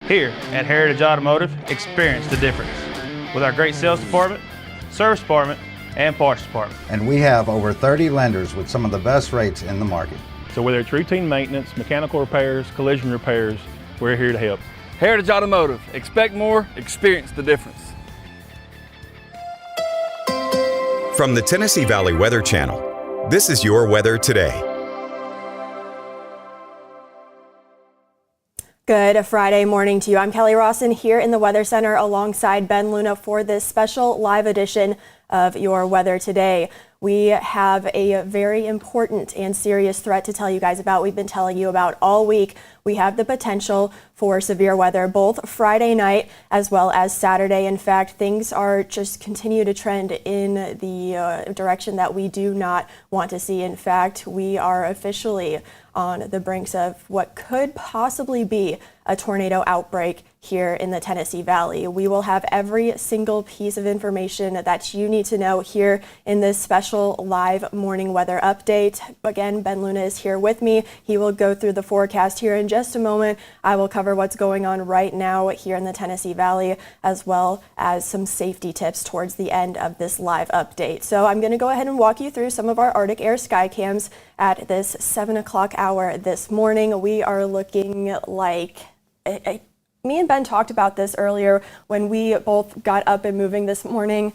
Here at Heritage Automotive, experience the difference with our great sales department, service department, and parts department. And we have over 30 lenders with some of the best rates in the market. So whether it's routine maintenance, mechanical repairs, collision repairs, we're here to help. Heritage Automotive, expect more, experience the difference. From the Tennessee Valley Weather Channel, this is your weather today. Good Friday morning to you. I'm Kelly Rawson here in the Weather Center alongside Ben Luna for this special live edition of Your Weather Today. We have a very important and serious threat to tell you guys about. We've been telling you about all week. We have the potential for severe weather both Friday night as well as Saturday. In fact, things are just continue to trend in the direction that we do not want to see. In fact, we are officially on the brinks of what could possibly be a tornado outbreak here in the Tennessee Valley. We will have every single piece of information that you need to know here in this special live morning weather update. Again, Ben Luna is here with me. He will go through the forecast here in just a moment. I will cover what's going on right now here in the Tennessee Valley, as well as some safety tips towards the end of this live update. So I'm going to go ahead and walk you through some of our Arctic Air sky cams at this 7 o'clock hour this morning. We are looking like me and Ben talked about this earlier when we both got up and moving this morning.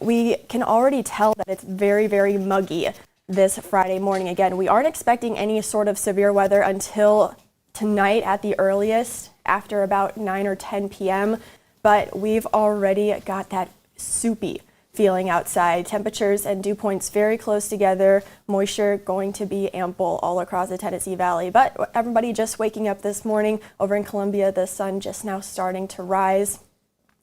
We can already tell that it's very, very muggy this Friday morning. Again, we aren't expecting any sort of severe weather until tonight at the earliest, after about 9 or 10 p.m. But we've already got that soupy feeling outside. Temperatures and dew points very close together. Moisture going to be ample all across the Tennessee Valley. But everybody just waking up this morning over in Columbia, the sun just now starting to rise.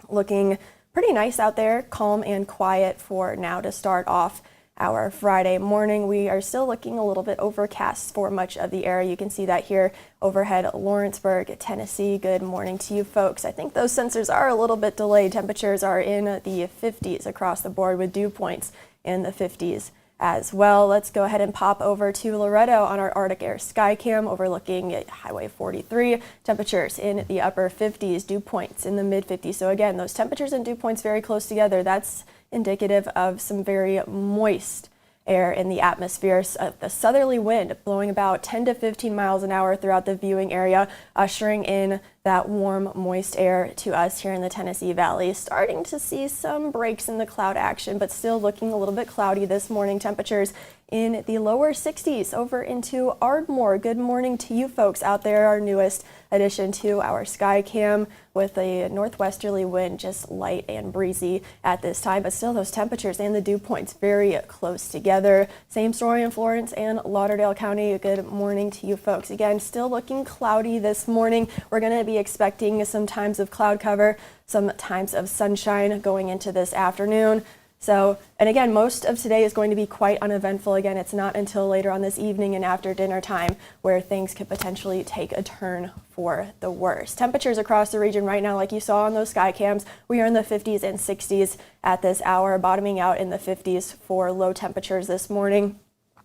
Looking pretty nice out there, calm and quiet for now to start off our Friday morning. We are still looking a little bit overcast for much of the area. You can see that here overhead Lawrenceburg, Tennessee. Good morning to you folks. I think those sensors are a little bit delayed. Temperatures are in the 50s across the board with dew points in the 50s as well. Let's go ahead and pop over to Loretto on our Arctic Air sky cam overlooking Highway 43. Temperatures in the upper 50s, dew points in the mid 50s. So again, those temperatures and dew points very close together. That's indicative of some very moist air in the atmosphere. The southerly wind blowing about 10 to 15 miles an hour throughout the viewing area, ushering in that warm, moist air to us here in the Tennessee Valley. Starting to see some breaks in the cloud action, but still looking a little bit cloudy this morning. Temperatures in the lower 60s over into Ardmore. Good morning to you folks out there. Our newest addition to our sky cam with a northwesterly wind, just light and breezy at this time, but still those temperatures and the dew points very close together. Same story in Florence and Lauderdale County. Good morning to you folks. Again, still looking cloudy this morning. We're going to be expecting some times of cloud cover, some times of sunshine going into this afternoon. So, and again, most of today is going to be quite uneventful. Again, it's not until later on this evening and after dinner time where things could potentially take a turn for the worse. Temperatures across the region right now, like you saw on those sky cams, we are in the 50s and 60s at this hour, bottoming out in the 50s for low temperatures this morning.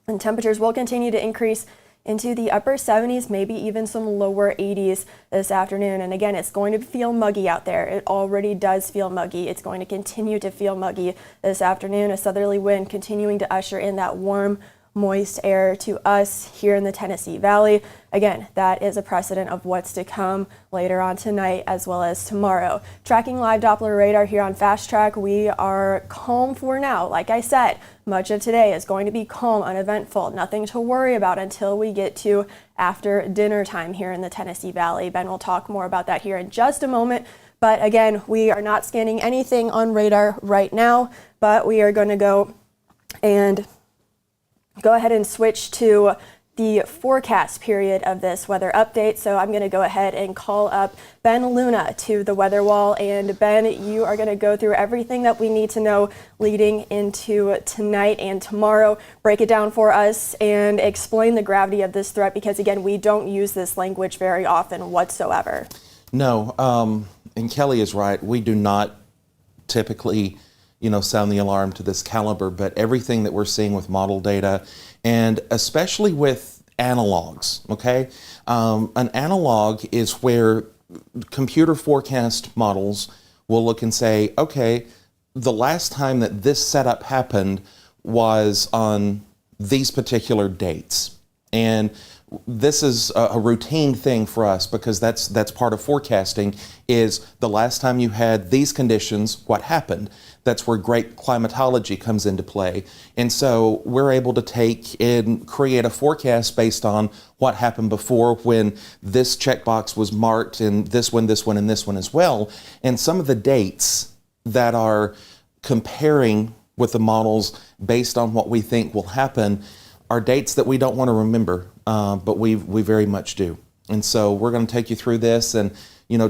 And temperatures will continue to increase into the upper 70s, maybe even some lower 80s this afternoon. And again, it's going to feel muggy out there. It already does feel muggy. It's going to continue to feel muggy this afternoon. A southerly wind continuing to usher in that warm, moist air to us here in the Tennessee Valley. Again, that is a precedent of what's to come later on tonight as well as tomorrow. Tracking live Doppler radar here on Fast Track, we are calm for now. Like I said, much of today is going to be calm, uneventful, nothing to worry about until we get to after dinner time here in the Tennessee Valley. Ben will talk more about that here in just a moment. But again, we are not scanning anything on radar right now, but we are going to go ahead and switch to the forecast period of this weather update. So I'm going to go ahead and call up Ben Luna to the weather wall. And Ben, you are going to go through everything that we need to know leading into tonight and tomorrow. Break it down for us and explain the gravity of this threat, because again, we don't use this language very often whatsoever. No, and Kelly is right. We do not typically sound the alarm to this caliber, but everything that we're seeing with model data, and especially with analogs, okay? An analog is where computer forecast models will look and say, okay, the last time that this setup happened was on these particular dates. And this is a routine thing for us because that's part of forecasting, is the last time you had these conditions, what happened? That's where great climatology comes into play. And so we're able to take and create a forecast based on what happened before when this checkbox was marked, and this one, and this one as well. And some of the dates that are comparing with the models based on what we think will happen are dates that we don't want to remember, but we very much do. And so we're going to take you through this and,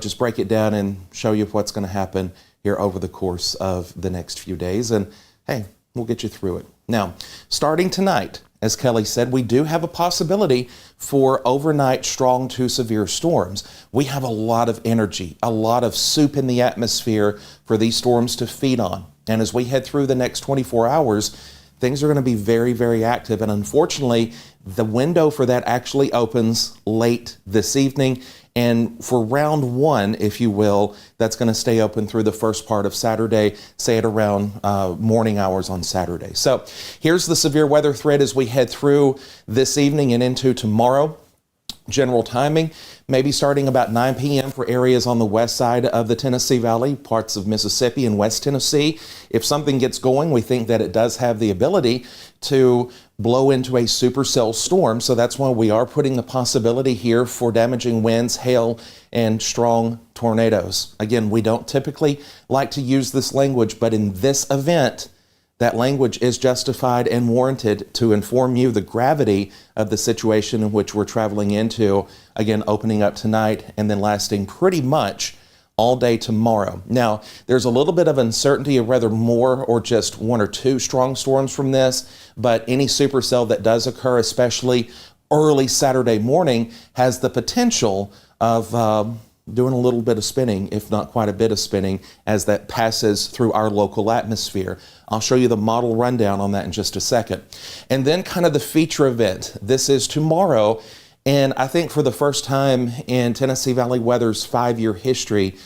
just break it down and show you what's going to happen here over the course of the next few days. And hey, we'll get you through it. Now, starting tonight, as Kelly said, we do have a possibility for overnight strong to severe storms. We have a lot of energy, a lot of soup in the atmosphere for these storms to feed on. And as we head through the next 24 hours, things are going to be very, very active. And unfortunately, the window for that actually opens late this evening. And for round one, if you will, that's going to stay open through the first part of Saturday, say at around morning hours on Saturday. So here's the severe weather threat as we head through this evening and into tomorrow. General timing, maybe starting about 9 p.m. for areas on the west side of the Tennessee Valley, parts of Mississippi and West Tennessee. If something gets going, we think that it does have the ability to blow into a supercell storm. So that's why we are putting the possibility here for damaging winds, hail, and strong tornadoes. Again, we don't typically like to use this language, but in this event, that language is justified and warranted to inform you the gravity of the situation in which we're traveling into, again, opening up tonight and then lasting pretty much all day tomorrow. Now, there's a little bit of uncertainty of whether more or just one or two strong storms from this, but any supercell that does occur, especially early Saturday morning, has the potential of doing a little bit of spinning, if not quite a bit of spinning, as that passes through our local atmosphere. I'll show you the model rundown on that in just a second. And then kind of the feature event. This is tomorrow, and I think for the first time in Tennessee Valley Weather's 5-year history,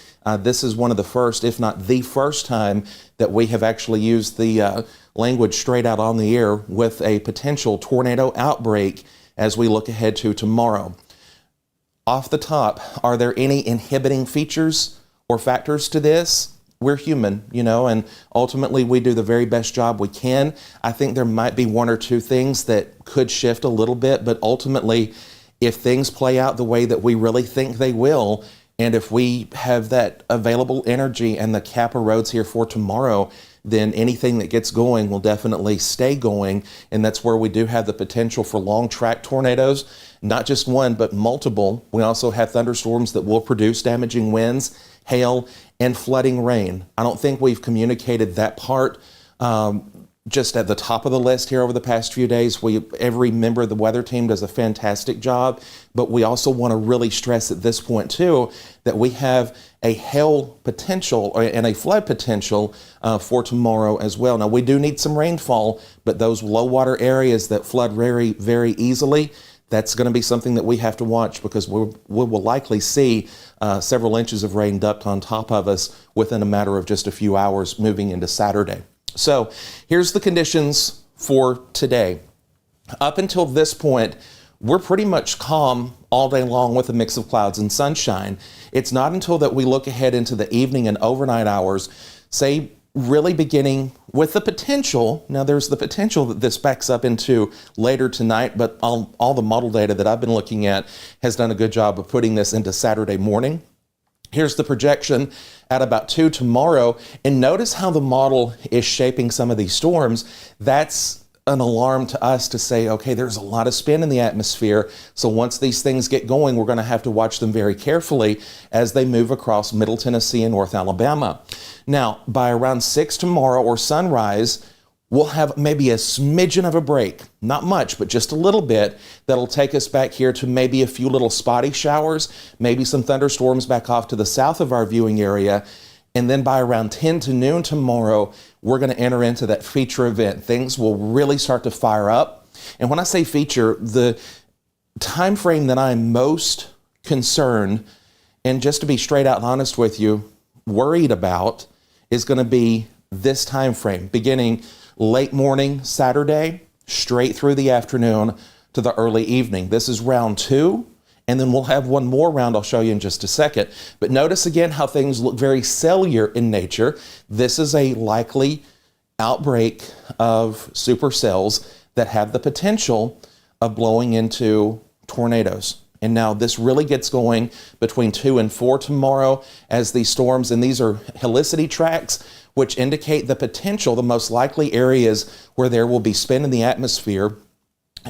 this is one of the first, if not the first time, that we have actually used the language straight out on the air with a potential tornado outbreak as we look ahead to tomorrow. Off the top, are there any inhibiting features or factors to this? We're human, and ultimately we do the very best job we can. I think there might be one or two things that could shift a little bit, but ultimately, if things play out the way that we really think they will, and if we have that available energy and the cap of roads here for tomorrow, then anything that gets going will definitely stay going. And that's where we do have the potential for long track tornadoes, not just one, but multiple. We also have thunderstorms that will produce damaging winds, hail, and flooding rain. I don't think we've communicated that part just at the top of the list here over the past few days. Every member of the weather team does a fantastic job, but we also want to really stress at this point too that we have a hail potential and a flood potential for tomorrow as well. Now we do need some rainfall, but those low water areas that flood very, very easily, that's going to be something that we have to watch because we will likely see several inches of rain dumped on top of us within a matter of just a few hours moving into Saturday. So here's the conditions for today. Up until this point, we're pretty much calm all day long with a mix of clouds and sunshine. It's not until that we look ahead into the evening and overnight hours, say really beginning with the potential, now there's the potential that this backs up into later tonight, but all the model data that I've been looking at has done a good job of putting this into Saturday morning. Here's the projection at about 2 tomorrow, and notice how the model is shaping some of these storms. That's an alarm to us to say, okay, there's a lot of spin in the atmosphere, so once these things get going, we're going to have to watch them very carefully as they move across Middle Tennessee and North Alabama. Now, by around 6 tomorrow or sunrise, we'll have maybe a smidgen of a break, not much, but just a little bit, that'll take us back here to maybe a few little spotty showers, maybe some thunderstorms back off to the south of our viewing area. And then by around 10 to noon tomorrow, we're going to enter into that feature event. Things will really start to fire up. And when I say feature, the time frame that I'm most concerned and just to be straight out and honest with you, worried about is going to be this time frame, beginning late morning Saturday, straight through the afternoon to the early evening. This is round 2, and then we'll have one more round I'll show you in just a second. But notice again how things look very cellular in nature. This is a likely outbreak of supercells that have the potential of blowing into tornadoes. And now this really gets going between 2 and 4 tomorrow as these storms, and these are helicity tracks, which indicate the potential, the most likely areas where there will be spin in the atmosphere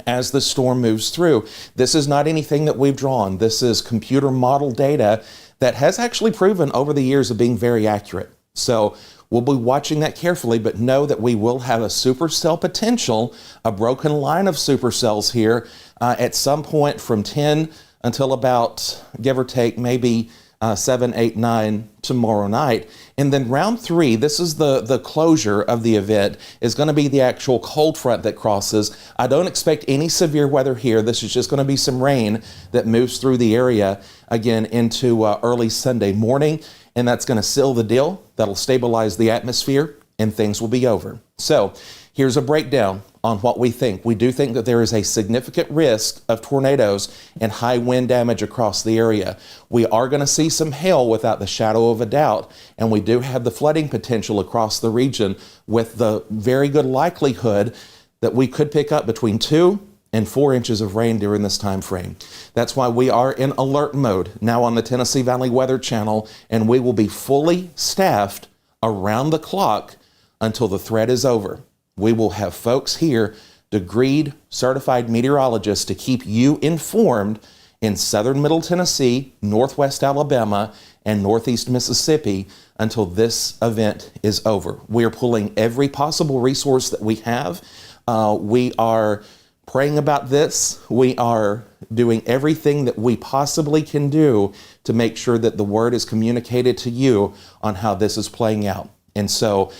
as the storm moves through. This is not anything that we've drawn. This is computer model data that has actually proven over the years of being very accurate. So we'll be watching that carefully, but know that we will have a supercell potential, a broken line of supercells here at some point from 10 until about, give or take, maybe 7, 8, 9 tomorrow night. And then round 3, this is the closure of the event, is going to be the actual cold front that crosses. I don't expect any severe weather here. This is just going to be some rain that moves through the area again into early Sunday morning. And that's going to seal the deal. That'll stabilize the atmosphere and things will be over. So here's a breakdown on what we think. We do think that there is a significant risk of tornadoes and high wind damage across the area. We are going to see some hail without the shadow of a doubt, and we do have the flooding potential across the region with the very good likelihood that we could pick up between 2 and 4 inches of rain during this time frame. That's why we are in alert mode now on the Tennessee Valley Weather Channel, and we will be fully staffed around the clock until the threat is over. We will have folks here, degreed, certified meteorologists, to keep you informed in southern Middle Tennessee, northwest Alabama, and northeast Mississippi until this event is over. We are pulling every possible resource that we have. We are praying about this. We are doing everything that we possibly can do to make sure that the word is communicated to you on how this is playing out. And so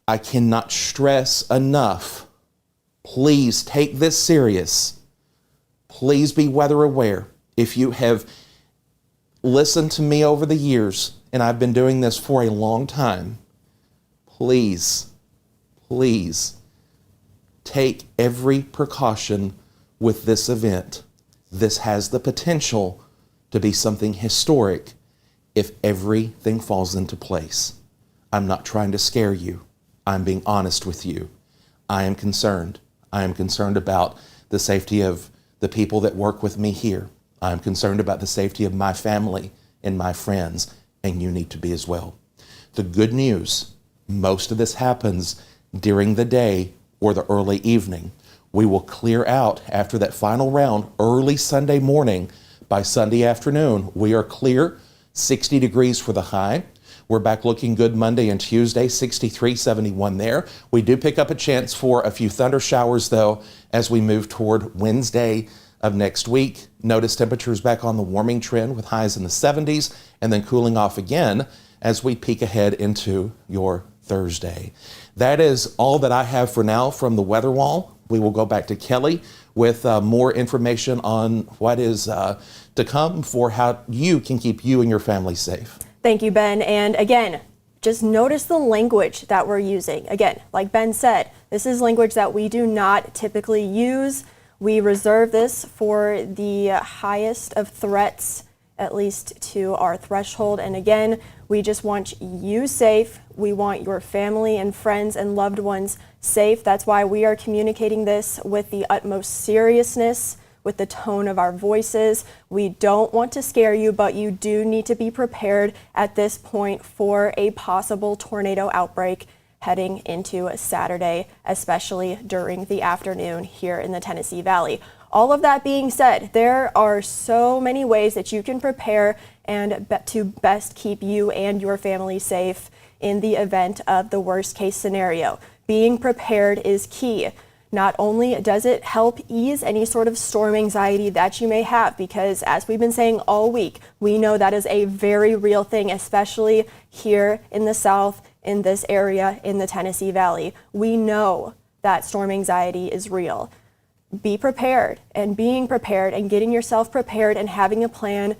I cannot stress enough, please take this serious. Please be weather aware. If you have listened to me over the years, and I've been doing this for a long time, please take every precaution with this event. This has the potential to be something historic if everything falls into place. I'm not trying to scare you. I'm being honest with you. I am concerned. I am concerned about the safety of the people that work with me here. I'm concerned about the safety of my family and my friends, and you need to be as well. The good news, most of this happens during the day or the early evening. We will clear out after that final round early Sunday morning. By Sunday afternoon, we are clear, 60 degrees for the high. We're back looking good Monday and Tuesday, 63, 71 there. We do pick up a chance for a few thunder showers, though, as we move toward Wednesday of next week. Notice temperatures back on the warming trend with highs in the 70s and then cooling off again as we peek ahead into your Thursday. That is all that I have for now from the weather wall. We will go back to Kelly with more information on what is to come for how you can keep you and your family safe. Thank you, Ben. And again, just notice the language that we're using. Again, like Ben said, this is language that we do not typically use. We reserve this for the highest of threats, at least to our threshold. And again, we just want you safe. We want your family and friends and loved ones safe. That's why we are communicating this with the utmost seriousness, with the tone of our voices. We don't want to scare you, but you do need to be prepared at this point for a possible tornado outbreak heading into Saturday, especially during the afternoon here in the Tennessee Valley. All of that being said, there are so many ways that you can prepare and to best keep you and your family safe in the event of the worst case scenario. Being prepared is key. Not only does it help ease any sort of storm anxiety that you may have, because as we've been saying all week, we know that is a very real thing, especially here in the South, in this area, in the Tennessee Valley. We know that storm anxiety is real. Be prepared, and being prepared and getting yourself prepared and having a plan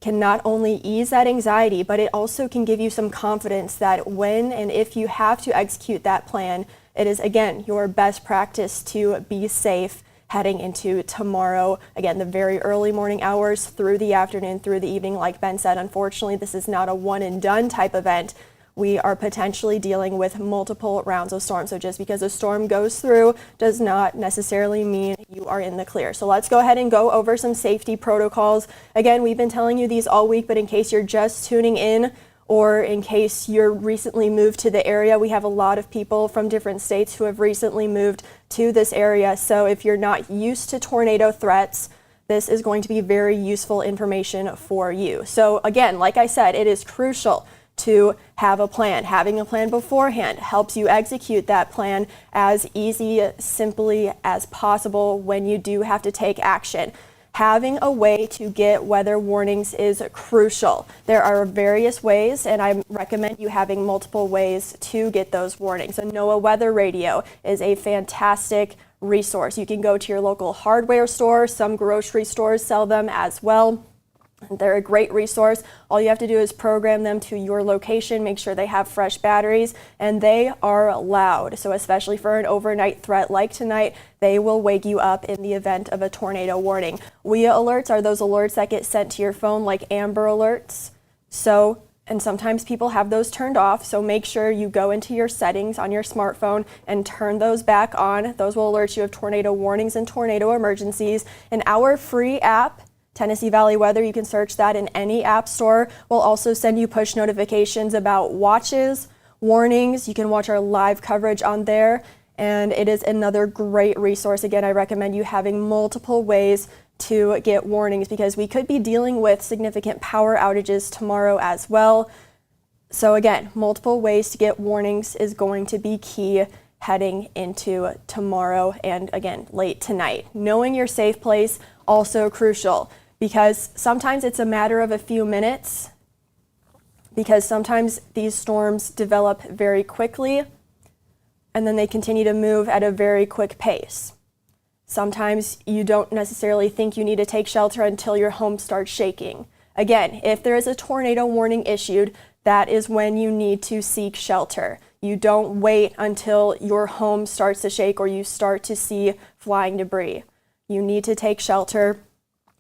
can not only ease that anxiety, but it also can give you some confidence that when and if you have to execute that plan, it is, again, your best practice to be safe heading into tomorrow. Again, the very early morning hours through the afternoon, through the evening. Like Ben said, unfortunately, this is not a one and done type event. We are potentially dealing with multiple rounds of storms. So just because a storm goes through does not necessarily mean you are in the clear. So let's go ahead and go over some safety protocols. Again, we've been telling you these all week, but in case you're just tuning in, or in case you're recently moved to the area, we have a lot of people from different states who have recently moved to this area. So if you're not used to tornado threats, this is going to be very useful information for you. So again, like I said, it is crucial to have a plan. Having a plan beforehand helps you execute that plan as simply as possible when you do have to take action. Having a way to get weather warnings is crucial. There are various ways, and I recommend you having multiple ways to get those warnings. A NOAA weather radio is a fantastic resource. You can go to your local hardware store. Some grocery stores sell them as well. They're a great resource. All you have to do is program them to your location, make sure they have fresh batteries, and they are loud. So especially for an overnight threat like tonight, they will wake you up in the event of a tornado warning. WIA alerts are those alerts that get sent to your phone, like Amber alerts. And sometimes people have those turned off, so make sure you go into your settings on your smartphone and turn those back on. Those will alert you of tornado warnings and tornado emergencies. And our free app, Tennessee Valley Weather, you can search that in any app store. We'll also send you push notifications about watches, warnings. You can watch our live coverage on there, and it is another great resource. Again, I recommend you having multiple ways to get warnings because we could be dealing with significant power outages tomorrow as well. So again, multiple ways to get warnings is going to be key heading into tomorrow and again, late tonight. Knowing your safe place, also crucial. Because sometimes it's a matter of a few minutes, because sometimes these storms develop very quickly and then they continue to move at a very quick pace. Sometimes you don't necessarily think you need to take shelter until your home starts shaking. Again, if there is a tornado warning issued, that is when you need to seek shelter. You don't wait until your home starts to shake or you start to see flying debris. You need to take shelter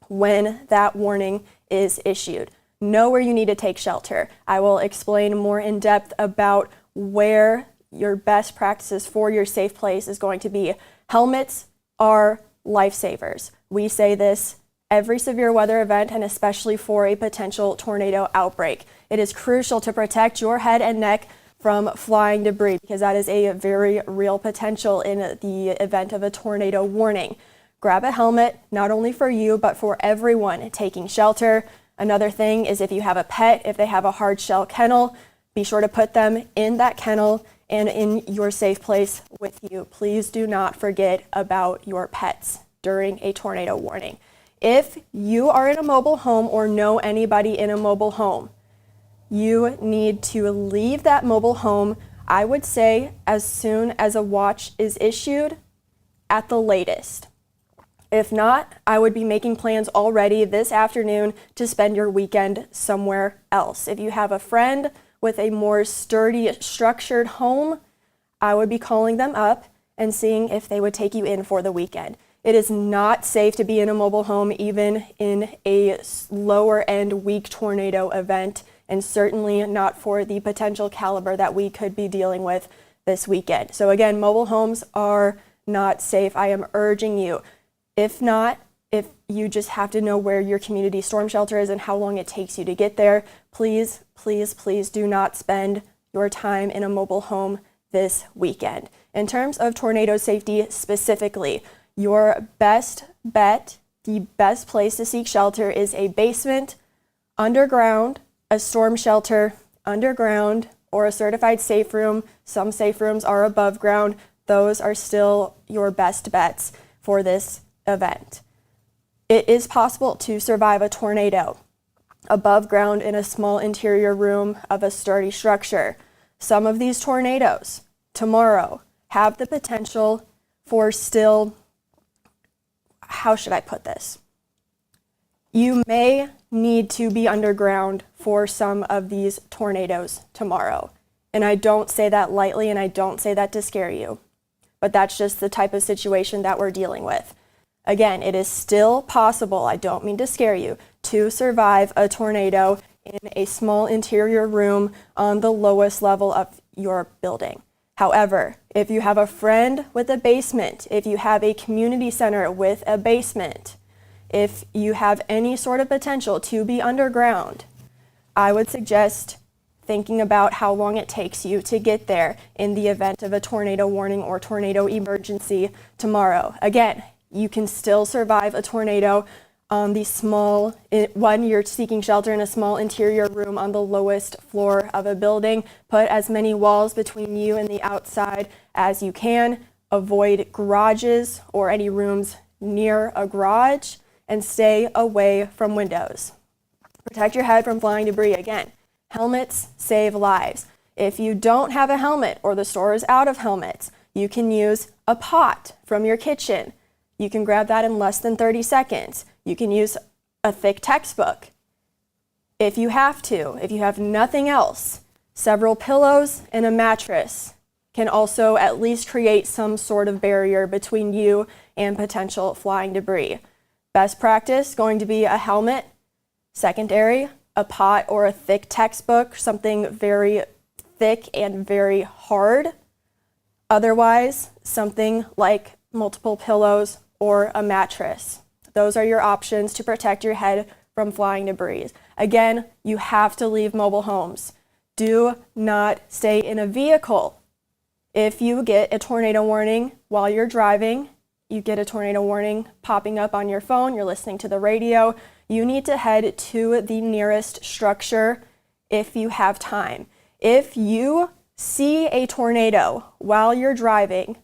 when that warning is issued. Know where you need to take shelter. I will explain more in depth about where your best practices for your safe place is going to be. Helmets are lifesavers. We say this every severe weather event and especially for a potential tornado outbreak. It is crucial to protect your head and neck from flying debris because that is a very real potential in the event of a tornado warning. Grab a helmet, not only for you, but for everyone taking shelter. Another thing is if you have a pet, if they have a hard shell kennel, be sure to put them in that kennel and in your safe place with you. Please do not forget about your pets during a tornado warning. If you are in a mobile home or know anybody in a mobile home, you need to leave that mobile home, I would say, as soon as a watch is issued at the latest. If not, I would be making plans already this afternoon to spend your weekend somewhere else. If you have a friend with a more sturdy, structured home, I would be calling them up and seeing if they would take you in for the weekend. It is not safe to be in a mobile home, even in a lower end weak tornado event, and certainly not for the potential caliber that we could be dealing with this weekend. So again, mobile homes are not safe. I am urging you. If not, if you just have to know where your community storm shelter is and how long it takes you to get there, please, please, please do not spend your time in a mobile home this weekend. In terms of tornado safety specifically, your best bet, the best place to seek shelter is a basement, underground, a storm shelter, underground, or a certified safe room. Some safe rooms are above ground. Those are still your best bets for this event. It is possible to survive a tornado above ground in a small interior room of a sturdy structure. Some of these tornadoes tomorrow have the potential for still, how should I put this? You may need to be underground for some of these tornadoes tomorrow. And I don't say that lightly, and I don't say that to scare you, but that's just the type of situation that we're dealing with. Again, it is still possible, I don't mean to scare you, to survive a tornado in a small interior room on the lowest level of your building. However, if you have a friend with a basement, if you have a community center with a basement, if you have any sort of potential to be underground, I would suggest thinking about how long it takes you to get there in the event of a tornado warning or tornado emergency tomorrow. Again, you can still survive a tornado on the small, when you're seeking shelter in a small interior room on the lowest floor of a building. Put as many walls between you and the outside as you can. Avoid garages or any rooms near a garage, and stay away from windows. Protect your head from flying debris. Again, helmets save lives. If you don't have a helmet or the store is out of helmets, you can use a pot from your kitchen. You can grab that in less than 30 seconds. You can use a thick textbook. If you have to, if you have nothing else, several pillows and a mattress can also at least create some sort of barrier between you and potential flying debris. Best practice going to be a helmet. Secondary, a pot or a thick textbook, something very thick and very hard. Otherwise, something like multiple pillows or a mattress. Those are your options to protect your head from flying debris. Again, you have to leave mobile homes. Do not stay in a vehicle. If you get a tornado warning while you're driving, you get a tornado warning popping up on your phone, you're listening to the radio, you need to head to the nearest structure if you have time. If you see a tornado while you're driving,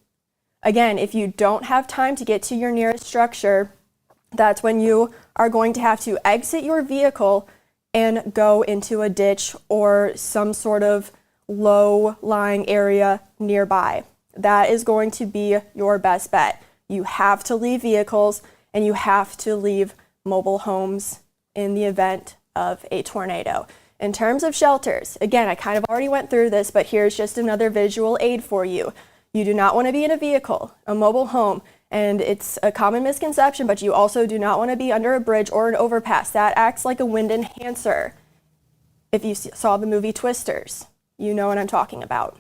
again, if you don't have time to get to your nearest structure, that's when you are going to have to exit your vehicle and go into a ditch or some sort of low-lying area nearby. That is going to be your best bet. You have to leave vehicles and you have to leave mobile homes in the event of a tornado. In terms of shelters, again, I kind of already went through this, but here's just another visual aid for you. You do not want to be in a vehicle, a mobile home, and it's a common misconception, but you also do not want to be under a bridge or an overpass. That acts like a wind enhancer. If you saw the movie Twisters, you know what I'm talking about.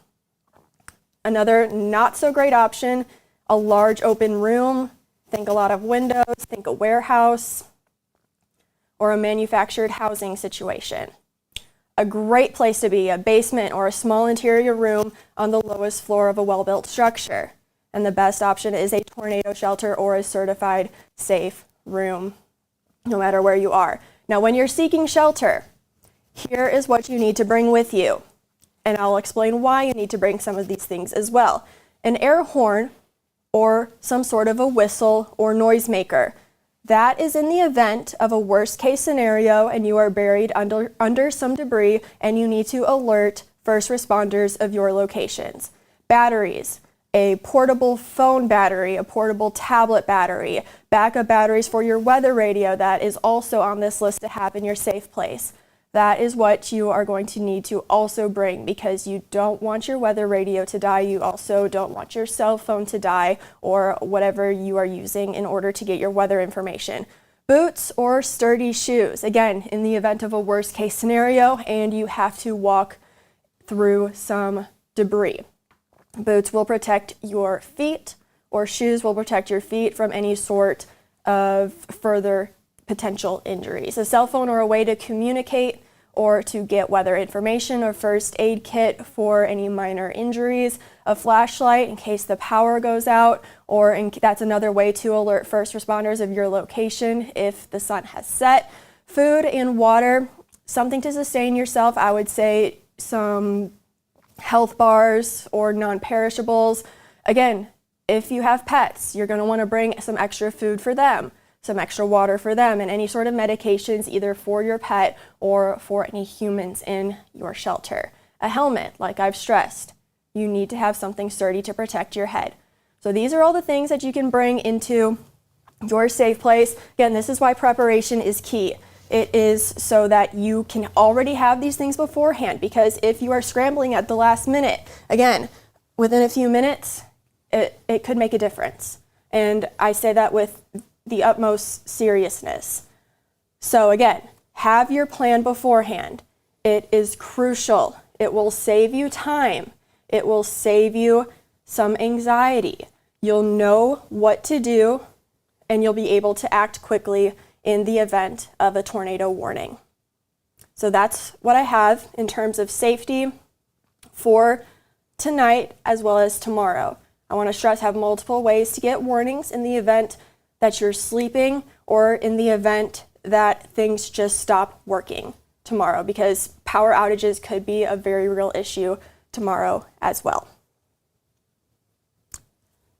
Another not so great option, a large open room. Think a lot of windows, think a warehouse, or a manufactured housing situation. A great place to be, a basement or a small interior room on the lowest floor of a well-built structure. And the best option is a tornado shelter or a certified safe room, no matter where you are. Now, when you're seeking shelter, here is what you need to bring with you. And I'll explain why you need to bring some of these things as well. An air horn or some sort of a whistle or noisemaker. That is in the event of a worst case scenario and you are buried under some debris and you need to alert first responders of your locations. Batteries, a portable phone battery, a portable tablet battery, backup batteries for your weather radio that is also on this list to have in your safe place. That is what you are going to need to also bring because you don't want your weather radio to die. You also don't want your cell phone to die or whatever you are using in order to get your weather information. Boots or sturdy shoes, again, in the event of a worst case scenario and you have to walk through some debris. Boots will protect your feet or shoes will protect your feet from any sort of further potential injuries. A cell phone or a way to communicate or to get weather information, a first aid kit for any minor injuries, a flashlight in case the power goes out, or that's another way to alert first responders of your location if the sun has set. Food and water, something to sustain yourself. I would say some health bars or non-perishables. Again, if you have pets, you're going to want to bring some extra food for them, some extra water for them, and any sort of medications either for your pet or for any humans in your shelter. A helmet, like I've stressed, you need to have something sturdy to protect your head. So these are all the things that you can bring into your safe place. Again, this is why preparation is key. It is so that you can already have these things beforehand, because if you are scrambling at the last minute, again, within a few minutes, it could make a difference. And I say that with the utmost seriousness. So again, have your plan beforehand. It is crucial. It will save you time. It will save you some anxiety. You'll know what to do, and you'll be able to act quickly in the event of a tornado warning. So that's what I have in terms of safety for tonight as well as tomorrow. I want to stress, have multiple ways to get warnings in the event that you're sleeping or in the event that things just stop working tomorrow, because power outages could be a very real issue tomorrow as well.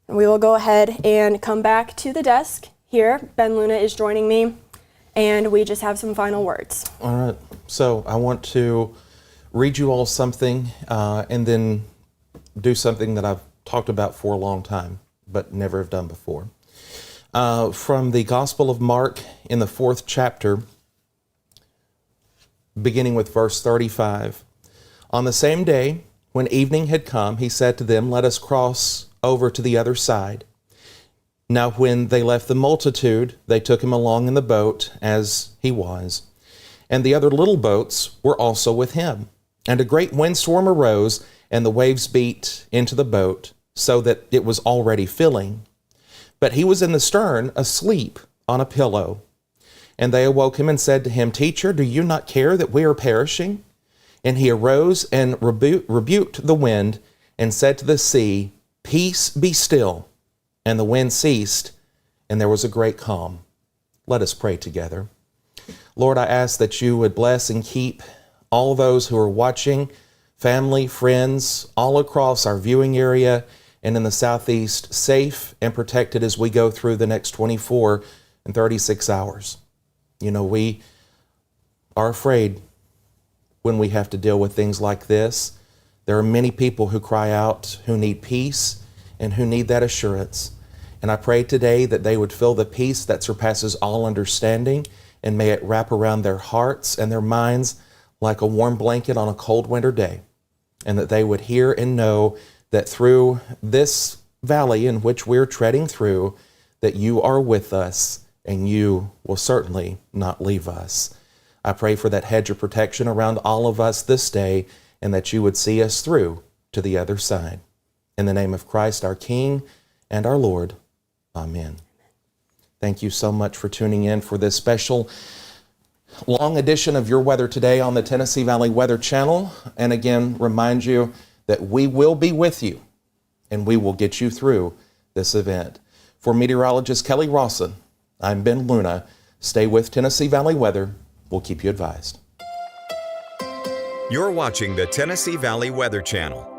And we will go ahead and come back to the desk here. Ben Luna is joining me, and we just have some final words. All right. So I want to read you all something and then do something that I've talked about for a long time, but never have done before. From the Gospel of Mark in the 4th chapter, beginning with verse 35. On the same day, when evening had come, he said to them, "Let us cross over to the other side." Now when they left the multitude, they took him along in the boat as he was. And the other little boats were also with him. And a great windstorm arose, and the waves beat into the boat, so that it was already filling. But he was in the stern, asleep on a pillow. And they awoke him and said to him, "Teacher, do you not care that we are perishing?" And he arose and rebuked the wind and said to the sea, "Peace, be still." And the wind ceased, and there was a great calm. Let us pray together. Lord, I ask that you would bless and keep all those who are watching, family, friends, all across our viewing area and in the Southeast, safe and protected as we go through the next 24 and 36 hours. You know, we are afraid when we have to deal with things like this. There are many people who cry out, who need peace and who need that assurance. And I pray today that they would feel the peace that surpasses all understanding, and may it wrap around their hearts and their minds like a warm blanket on a cold winter day. And that they would hear and know that through this valley in which we're treading through, that you are with us and you will certainly not leave us. I pray for that hedge of protection around all of us this day, and that you would see us through to the other side. In the name of Christ, our King and our Lord, amen. Thank you so much for tuning in for this special long edition of Your Weather Today on the Tennessee Valley Weather Channel. And again, remind you that we will be with you and we will get you through this event. For meteorologist Kelly Rawson, I'm Ben Luna. Stay with Tennessee Valley Weather. We'll keep you advised. You're watching the Tennessee Valley Weather Channel.